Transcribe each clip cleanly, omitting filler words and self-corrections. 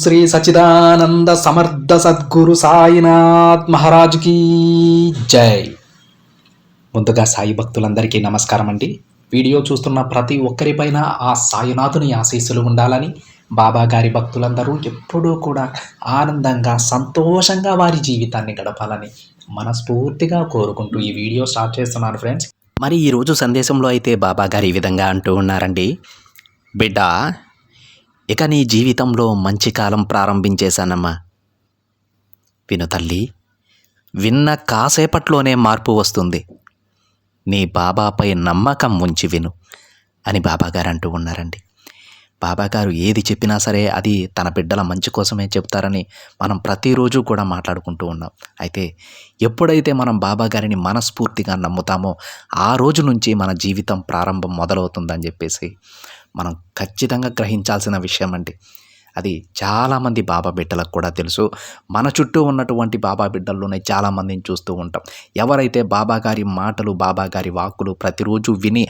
శ్రీ సచిదానంద సమర్థ సద్గురు సాయినాథ్ మహారాజుకి జై. ముందుగా సాయి భక్తులందరికీ నమస్కారం అండి. వీడియో చూస్తున్న ప్రతి ఒక్కరిపైన ఆ సాయినాథుని ఆశీస్సులు ఉండాలని, బాబా గారి భక్తులందరూ ఎప్పుడూ కూడా ఆనందంగా సంతోషంగా వారి జీవితాన్ని గడపాలని మనస్ఫూర్తిగా కోరుకుంటూ ఈ వీడియో స్టార్ట్ చేస్తున్నాను ఫ్రెండ్స్. మరి ఈరోజు సందేశంలో అయితే బాబా గారు ఈ విధంగా అంటూ ఉన్నారండి. బిడ్డ, ఇక నీ జీవితంలో మంచి కాలం ప్రారంభించేశానమ్మా. విను తల్లి, విన్న కాసేపట్లోనే మార్పు వస్తుంది. నీ బాబాపై నమ్మకం ఉంచి విను అని బాబాగారు అంటూ ఉన్నారండి. బాబాగారు ఏది చెప్పినా సరే అది తన బిడ్డల మంచి కోసమే చెప్తారని మనం ప్రతిరోజు కూడా మాట్లాడుకుంటూ ఉన్నాం. అయితే ఎప్పుడైతే మనం బాబాగారిని మనస్ఫూర్తిగా నమ్ముతామో ఆ రోజు నుంచి మన జీవితం ప్రారంభం మొదలవుతుందని చెప్పేసి మనం ఖచ్చితంగా గ్రహించాల్సిన విషయం అండి. అది చాలామంది బాబా బిడ్డలకు కూడా తెలుసు. మన చుట్టూ ఉన్నటువంటి బాబా బిడ్డల్లోనే చాలామందిని చూస్తూ ఉంటాం. ఎవరైతే బాబాగారి మాటలు, బాబాగారి వాక్కులు ప్రతిరోజు విని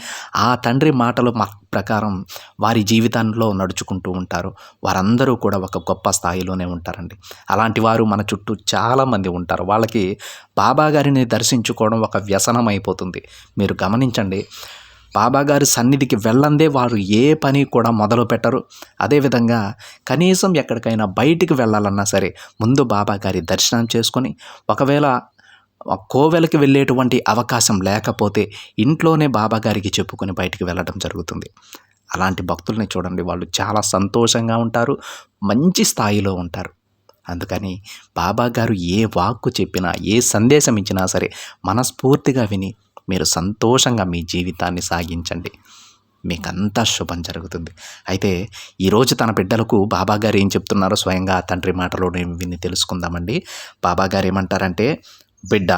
ఆ తండ్రి మాటల ప్రకారం వారి జీవితంలో నడుచుకుంటూ ఉంటారో వారందరూ కూడా ఒక గొప్ప స్థాయిలోనే ఉంటారండి. అలాంటి వారు మన చుట్టూ చాలామంది ఉంటారు. వాళ్ళకి బాబాగారిని దర్శించుకోవడం ఒక వ్యసనం అయిపోతుంది. మీరు గమనించండి, బాబాగారి సన్నిధికి వెళ్ళందే వారు ఏ పని కూడా మొదలు పెట్టరు. అదేవిధంగా కనీసం ఎక్కడికైనా బయటికి వెళ్ళాలన్నా సరే ముందు బాబాగారి దర్శనం చేసుకొని, ఒకవేళ కోవెలకి వెళ్ళేటువంటి అవకాశం లేకపోతే ఇంట్లోనే బాబాగారికి చెప్పుకొని బయటికి వెళ్ళడం జరుగుతుంది. అలాంటి భక్తుల్ని చూడండి, వాళ్ళు చాలా సంతోషంగా ఉంటారు, మంచి స్థాయిలో ఉంటారు. అందుకని బాబాగారు ఏ వాక్కు చెప్పినా, ఏ సందేశం ఇచ్చినా సరే మనస్ఫూర్తిగా విని మీరు సంతోషంగా మీ జీవితాన్ని సాగించండి. మీకంతా శుభం జరుగుతుంది. అయితే ఈరోజు తన బిడ్డలకు బాబాగారు ఏం చెప్తున్నారో స్వయంగా తండ్రి మాటలో విని తెలుసుకుందామండి. బాబాగారు ఏమంటారంటే, బిడ్డ,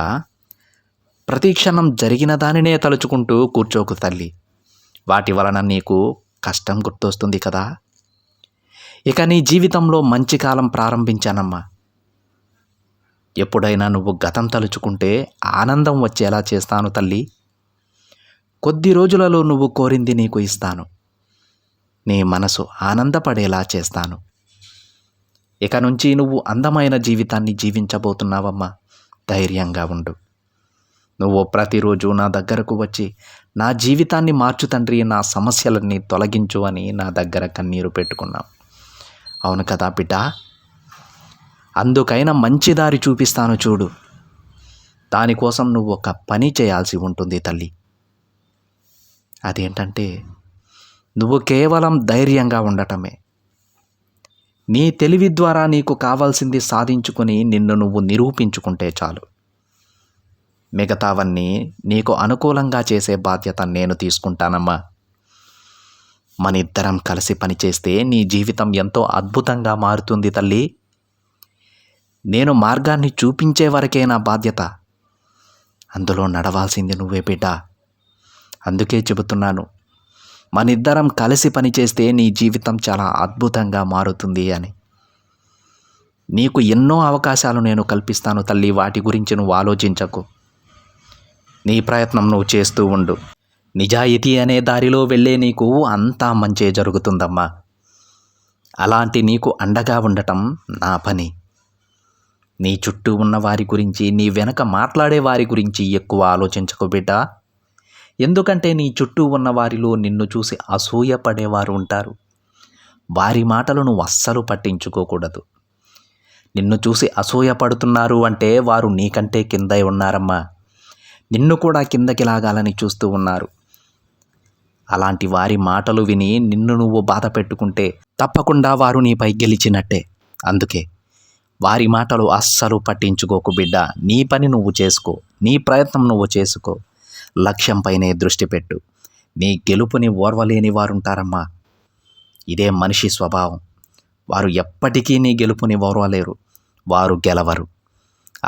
ప్రతి క్షణం జరిగిన దానినే తలుచుకుంటూ కూర్చోకు తల్లి. వాటి వలన నీకు కష్టం గుర్తొస్తుంది కదా. ఇక నీ జీవితంలో మంచి కాలం ప్రారంభించానమ్మా. ఎప్పుడైనా నువ్వు గతం తలుచుకుంటే ఆనందం వచ్చేలా చేస్తాను తల్లి. కొద్ది రోజులలో నువ్వు కోరింది నీకు ఇస్తాను. నీ మనసు ఆనందపడేలా చేస్తాను. ఇక నుంచి నువ్వు అందమైన జీవితాన్ని జీవించబోతున్నావమ్మా. ధైర్యంగా ఉండు. నువ్వు ప్రతిరోజు నా దగ్గరకు వచ్చి నా జీవితాన్ని మార్చు తండ్రి, నా సమస్యలన్నీ తొలగించు అని నా దగ్గర కన్నీరు పెట్టుకున్నావు. అవును కదా బిడ్డ, అందుకైనా మంచి దారి చూపిస్తాను చూడు. దానికోసం నువ్వు ఒక పని చేయాల్సి ఉంటుంది తల్లి. అదేంటంటే, నువ్వు కేవలం ధైర్యంగా ఉండటమే. నీ తెలివి ద్వారా నీకు కావాల్సింది సాధించుకొని నిన్ను నువ్వు నిరూపించుకుంటే చాలు. మిగతావన్నీ నీకు అనుకూలంగా చేసే బాధ్యత నేను తీసుకుంటానమ్మా. మనిద్దరం కలిసి పనిచేస్తే నీ జీవితం ఎంతో అద్భుతంగా మారుతుంది తల్లి. నేను మార్గాన్ని చూపించే వరకే నా బాధ్యత. అందులో నడవాల్సింది నువ్వే బిడ్డ. అందుకే చెబుతున్నాను, మనిద్దరం కలిసి పనిచేస్తే నీ జీవితం చాలా అద్భుతంగా మారుతుంది అని. నీకు ఎన్నో అవకాశాలు నేను కల్పిస్తాను తల్లి. వాటి గురించి నువ్వు ఆలోచించకు. నీ ప్రయత్నం నువ్వు చేస్తూ ఉండు. నిజాయితీ అనే దారిలో వెళ్ళే నీకు అంతా మంచే జరుగుతుందమ్మా. అలాంటి నీకు అండగా ఉండటం నా పని. నీ చుట్టూ ఉన్న వారి గురించి, నీ వెనక మాట్లాడే వారి గురించి ఎక్కువ ఆలోచించకు బిడ్డ. ఎందుకంటే నీ చుట్టూ ఉన్న వారిలో నిన్ను చూసి అసూయపడేవారు ఉంటారు. వారి మాటలు నువ్వు అస్సలు పట్టించుకోకూడదు. నిన్ను చూసి అసూయపడుతున్నారు అంటే వారు నీకంటే కింద ఉన్నారమ్మా. నిన్ను కూడా కిందకి లాగాలని చూస్తూ ఉన్నారు. అలాంటి వారి మాటలు విని నిన్ను నువ్వు బాధ పెట్టుకుంటే తప్పకుండా వారు నీపై గెలిచినట్టే. అందుకే వారి మాటలు అస్సలు పట్టించుకోకు బిడ్డ. నీ పని నువ్వు చేసుకో. నీ ప్రయత్నం నువ్వు చేసుకో. లక్ష్యంపైనే దృష్టి పెట్టు. నీ గెలుపుని ఓర్వలేని వారుంటారమ్మా. ఇదే మనిషి స్వభావం. వారు ఎప్పటికీ నీ గెలుపుని ఓర్వలేరు. వారు గెలవరు.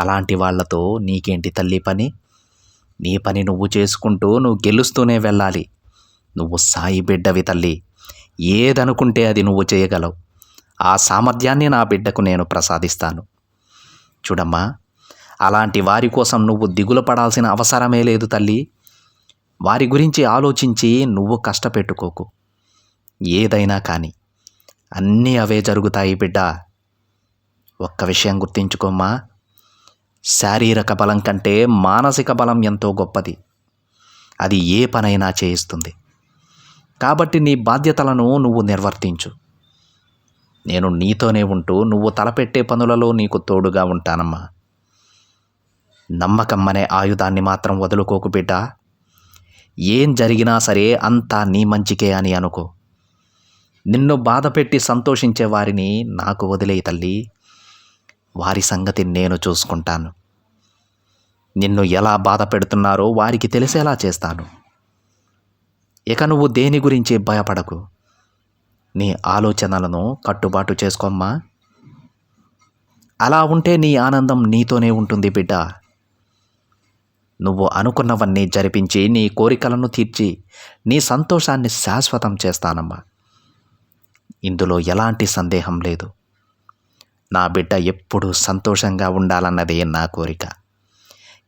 అలాంటి వాళ్లతో నీకేంటి తల్లి పని? నీ పని నువ్వు చేసుకుంటూ నువ్వు గెలుస్తూనే వెళ్ళాలి. నువ్వు సాయి బిడ్డవి తల్లి. ఏదనుకుంటే అది నువ్వు చేయగలవు. ఆ సామర్థ్యాన్ని నా బిడ్డకు నేను ప్రసాదిస్తాను. చూడమ్మా, అలాంటి వారి కోసం నువ్వు దిగులు పడాల్సిన అవసరమే లేదు తల్లి. వారి గురించి ఆలోచించి నువ్వు కష్టపెట్టుకోకు. ఏదైనా కానీ అన్నీ అవే జరుగుతాయి బిడ్డ. ఒక్క విషయం గుర్తించుకోమ్మా, శారీరక బలం కంటే మానసిక బలం ఎంతో గొప్పది. అది ఏ పనైనా చేయిస్తుంది. కాబట్టి నీ బాధ్యతలను నువ్వు నిర్వర్తించు. నేను నీతోనే ఉంటూ నువ్వు తలపెట్టే పనులలో నీకు తోడుగా ఉంటానమ్మా. నమ్మకం అనే ఆయుధాన్ని మాత్రం వదులుకోకు బిడ్డ. ఏం జరిగినా సరే అంతా నీ మంచికే అని అనుకో. నిన్ను బాధపెట్టి సంతోషించే వారిని నాకు వదిలేయి తల్లి. వారి సంగతి నేను చూసుకుంటాను. నిన్ను ఎలా బాధ పెడుతున్నారో వారికి తెలిసేలా చేస్తాను. ఇక నువ్వు దేని గురించి భయపడకు. నీ ఆలోచనలను కట్టుబాటు చేసుకోమ్మా. అలా ఉంటే నీ ఆనందం నీతోనే ఉంటుంది బిడ్డ. నువ్వు అనుకున్నవన్నీ జరిపించి నీ కోరికలను తీర్చి నీ సంతోషాన్ని శాశ్వతం చేస్తానమ్మా. ఇందులో ఎలాంటి సందేహం లేదు. నా బిడ్డ ఎప్పుడూ సంతోషంగా ఉండాలన్నదే నా కోరిక.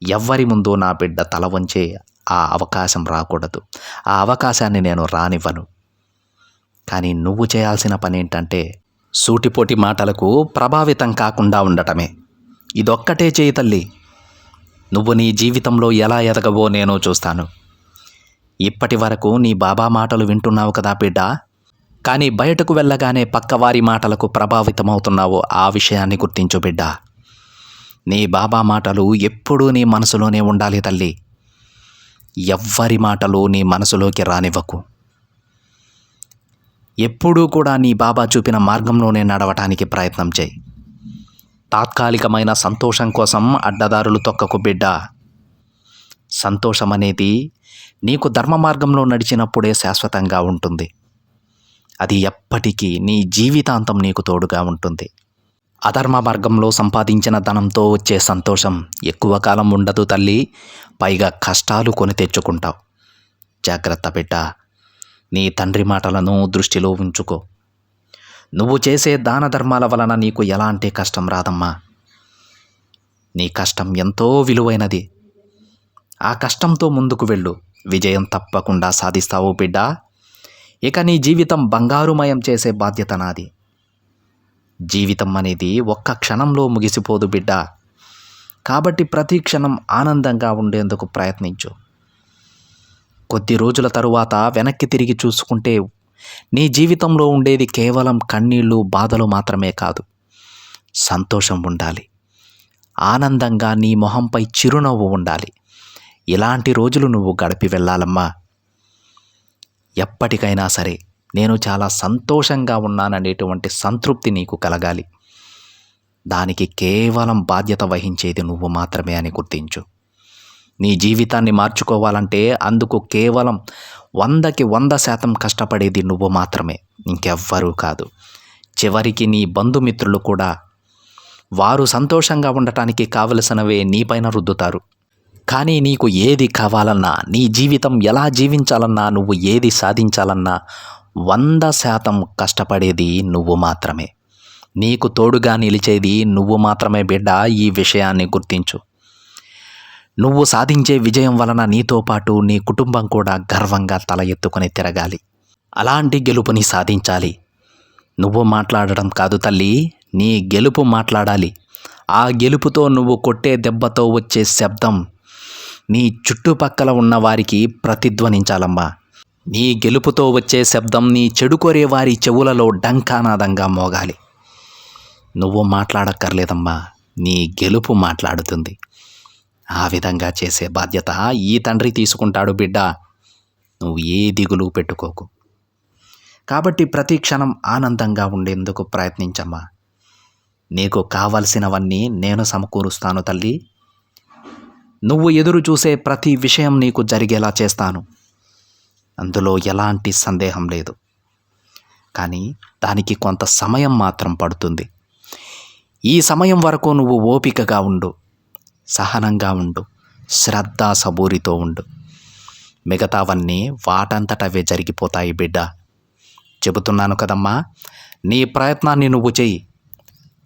ఎవ్వరి ముందు నా బిడ్డ తల వంచే ఆ అవకాశం రాకూడదు. ఆ అవకాశాన్ని నేను రానివ్వను. కానీ నువ్వు చేయాల్సిన పని ఏంటంటే సూటిపోటి మాటలకు ప్రభావితం కాకుండా ఉండటమే. ఇదొక్కటే చేయి తల్లి. నువ్వు నీ జీవితంలో ఎలా ఎదగవో నేను చూస్తాను. ఇప్పటి వరకు నీ బాబా మాటలు వింటున్నావు కదా బిడ్డ. కానీ బయటకు వెళ్ళగానే పక్కవారి మాటలకు ప్రభావితమవుతున్నావు. ఆ విషయాన్ని గుర్తించు బిడ్డ. నీ బాబా మాటలు ఎప్పుడూ నీ మనసులోనే ఉండాలి తల్లి. ఎవ్వరి మాటలు నీ మనసులోకి రానివ్వకు. ఎప్పుడూ కూడా నీ బాబా చూపిన మార్గంలోనే నడవటానికి ప్రయత్నం చేయి. తాత్కాలికమైన సంతోషం కోసం అడ్డదారులు తొక్కకు బిడ్డ. సంతోషం అనేది నీకు ధర్మ మార్గంలో నడిచినప్పుడే శాశ్వతంగా ఉంటుంది. అది ఎప్పటికీ నీ జీవితాంతం నీకు తోడుగా ఉంటుంది. అధర్మ మార్గంలో సంపాదించిన ధనంతో వచ్చే సంతోషం ఎక్కువ కాలం ఉండదు తల్లి. పైగా కష్టాలు కొని తెచ్చుకుంటావు. జాగ్రత్త బిడ్డ. నీ తండ్రి మాటలను దృష్టిలో ఉంచుకో. నువ్వు చేసే దాన ధర్మాల వలన నీకు ఎలాంటి కష్టం రాదమ్మా. నీ కష్టం ఎంతో విలువైనది. ఆ కష్టంతో ముందుకు వెళ్ళు. విజయం తప్పకుండా సాధిస్తావు బిడ్డ. ఇక నీ జీవితం బంగారుమయం చేసే బాధ్యత నాది. జీవితం అనేది ఒక్క క్షణంలో ముగిసిపోదు బిడ్డ. కాబట్టి ప్రతి క్షణం ఆనందంగా ఉండేందుకు ప్రయత్నించు. కొద్ది రోజుల తరువాత వెనక్కి తిరిగి చూసుకుంటే నీ జీవితంలో ఉండేది కేవలం కన్నీళ్ళు, బాధలు మాత్రమే కాదు. సంతోషం ఉండాలి. ఆనందంగా నీ మొహంపై చిరునవ్వు ఉండాలి. ఇలాంటి రోజులు నువ్వు గడిపి వెళ్ళాలమ్మా. ఎప్పటికైనా సరే నేను చాలా సంతోషంగా ఉన్నాననేటువంటి సంతృప్తి నీకు కలగాలి. దానికి కేవలం బాధ్యత వహించేది నువ్వు మాత్రమే అని గుర్తించు. నీ జీవితాన్ని మార్చుకోవాలంటే అందుకు కేవలం 100కి 100% కష్టపడేది నువ్వు మాత్రమే, ఇంకెవ్వరూ కాదు. చివరికి నీ బంధుమిత్రులు కూడా వారు సంతోషంగా ఉండటానికి కావలసినవే నీపైన రుద్దుతారు. కానీ నీకు ఏది కావాలన్నా, నీ జీవితం ఎలా జీవించాలన్నా, నువ్వు ఏది సాధించాలన్నా 100% కష్టపడేది నువ్వు మాత్రమే. నీకు తోడుగా నిలిచేది నువ్వు మాత్రమే బిడ్డ. ఈ విషయాన్ని గుర్తించు. నువ్వు సాధించే విజయం వలన నీతో పాటు నీ కుటుంబం కూడా గర్వంగా తల ఎత్తుకొని తిరగాలి. అలాంటి గెలుపుని సాధించాలి. నువ్వు మాట్లాడడం కాదు తల్లి, నీ గెలుపు మాట్లాడాలి. ఆ గెలుపుతో నువ్వు కొట్టే దెబ్బతో వచ్చే శబ్దం నీ చుట్టుపక్కల ఉన్న వారికి ప్రతిధ్వనించాలమ్మా. నీ గెలుపుతో వచ్చే శబ్దం నీ చెడు కోరే వారి చెవులలో డంకానాదంగా మోగాలి. నువ్వు మాట్లాడక్కర్లేదమ్మా, నీ గెలుపు మాట్లాడుతుంది. ఆ విధంగా చేసే బాధ్యత ఈ తండ్రి తీసుకుంటాడు బిడ్డ. నువ్వు ఏ దిగులు పెట్టుకోకు. కాబట్టి ప్రతి క్షణం ఆనందంగా ఉండేందుకు ప్రయత్నించమ్మా. నీకు కావలసినవన్నీ నేను సమకూరుస్తాను తల్లి. నువ్వు ఎదురు చూసే ప్రతి విషయం నీకు జరిగేలా చేస్తాను. అందులో ఎలాంటి సందేహం లేదు. కానీ దానికి కొంత సమయం మాత్రం పడుతుంది. ఈ సమయం వరకు నువ్వు ఓపికగా ఉండు, సహనంగా ఉండు, శ్రద్ధ సబూరితో ఉండు. మిగతావన్నీ వాటంతటవే జరిగిపోతాయి బిడ్డ. చెబుతున్నాను కదమ్మా, నీ ప్రయత్నాన్ని నువ్వు చెయ్యి.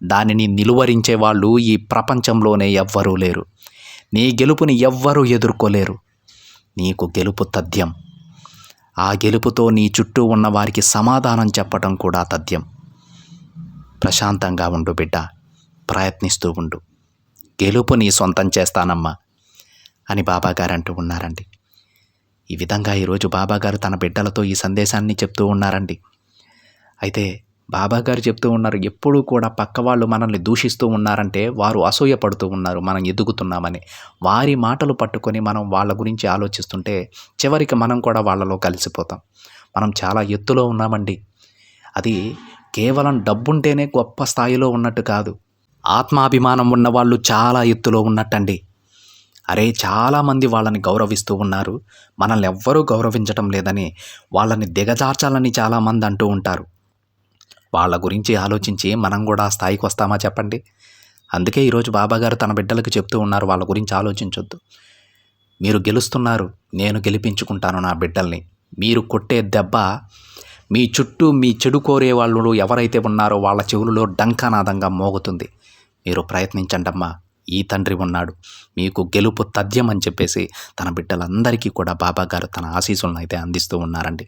దానిని నిలువరించే వాళ్ళు ఈ ప్రపంచంలోనే ఎవ్వరూ లేరు. నీ గెలుపుని ఎవ్వరూ ఎదుర్కోలేరు. నీకు గెలుపు తథ్యం. ఆ గెలుపుతో నీ చుట్టూ ఉన్న వారికి సమాధానం చెప్పడం కూడా తథ్యం. ప్రశాంతంగా ఉండు బిడ్డ. ప్రయత్నిస్తూ ఉండు. గెలుపు నీ సొంతం చేస్తానమ్మా అని బాబాగారు అంటూ ఉన్నారండి. ఈ విధంగా ఈరోజు బాబాగారు తన బిడ్డలతో ఈ సందేశాన్ని చెప్తూ ఉన్నారండి. అయితే బాబాగారు చెప్తూ ఉన్నారు, ఎప్పుడూ కూడా పక్క వాళ్ళు మనల్ని దూషిస్తూ ఉన్నారంటే వారు అసూయపడుతూ ఉన్నారు మనం ఎదుగుతున్నామని. వారి మాటలు పట్టుకొని మనం వాళ్ళ గురించి ఆలోచిస్తుంటే చివరికి మనం కూడా వాళ్ళలో కలిసిపోతాం. మనం చాలా ఎత్తులో ఉన్నామండి. అది కేవలం డబ్బుంటేనే గొప్ప స్థాయిలో ఉన్నట్టు కాదు. ఆత్మాభిమానం ఉన్నవాళ్ళు చాలా ఎత్తులో ఉన్నట్టండి. అరే, చాలామంది వాళ్ళని గౌరవిస్తూ ఉన్నారు, మనల్ని ఎవ్వరూ గౌరవించటం లేదని, వాళ్ళని దిగజార్చాలని చాలామంది అంటూ ఉంటారు. వాళ్ళ గురించి ఆలోచించి మనం కూడా ఆ స్థాయికి వస్తామా చెప్పండి? అందుకే ఈరోజు బాబాగారు తన బిడ్డలకు చెప్తూ ఉన్నారు, వాళ్ళ గురించి ఆలోచించొద్దు. మీరు గెలుస్తున్నారు, నేను గెలిపించుకుంటాను నా బిడ్డల్ని. మీరు కొట్టే దెబ్బ మీ చుట్టూ మీ చెడు కోరే వాళ్ళు ఎవరైతే ఉన్నారో వాళ్ళ చెవులలో డంకనాదంగా మోగుతుంది. మీరు ప్రయత్నించండమ్మా, ఈ తండ్రి ఉన్నాడు, మీకు గెలుపు తథ్యం అని చెప్పేసి తన బిడ్డలందరికీ కూడా బాబాగారు తన ఆశీస్సులను అయితే అందిస్తూ ఉన్నారండి.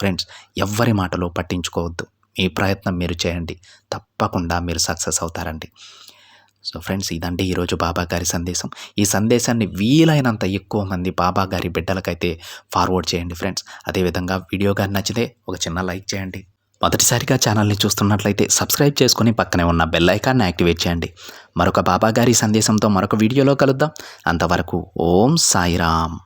ఫ్రెండ్స్, ఎవ్వరి మాటలో పట్టించుకోవద్దు. మీ ప్రయత్నం మీరు చేయండి, తప్పకుండా మీరు సక్సెస్ అవుతారండి. సో ఫ్రెండ్స్, ఇదండి ఈరోజు బాబాగారి సందేశం. ఈ సందేశాన్ని వీలైనంత ఎక్కువ మంది బాబాగారి బిడ్డలకైతే ఫార్వర్డ్ చేయండి ఫ్రెండ్స్. అదేవిధంగా వీడియో కానీ నచ్చితే ఒక చిన్న లైక్ చేయండి. మొదటిసారిగా ఛానల్ని చూస్తున్నట్లయితే సబ్స్క్రైబ్ చేసుకుని పక్కనే ఉన్న బెల్ ఐకాన్ని యాక్టివేట్ చేయండి. మరొక బాబాగారి సందేశంతో మరొక వీడియోలో కలుద్దాం. అంతవరకు ఓం సాయిరామ్.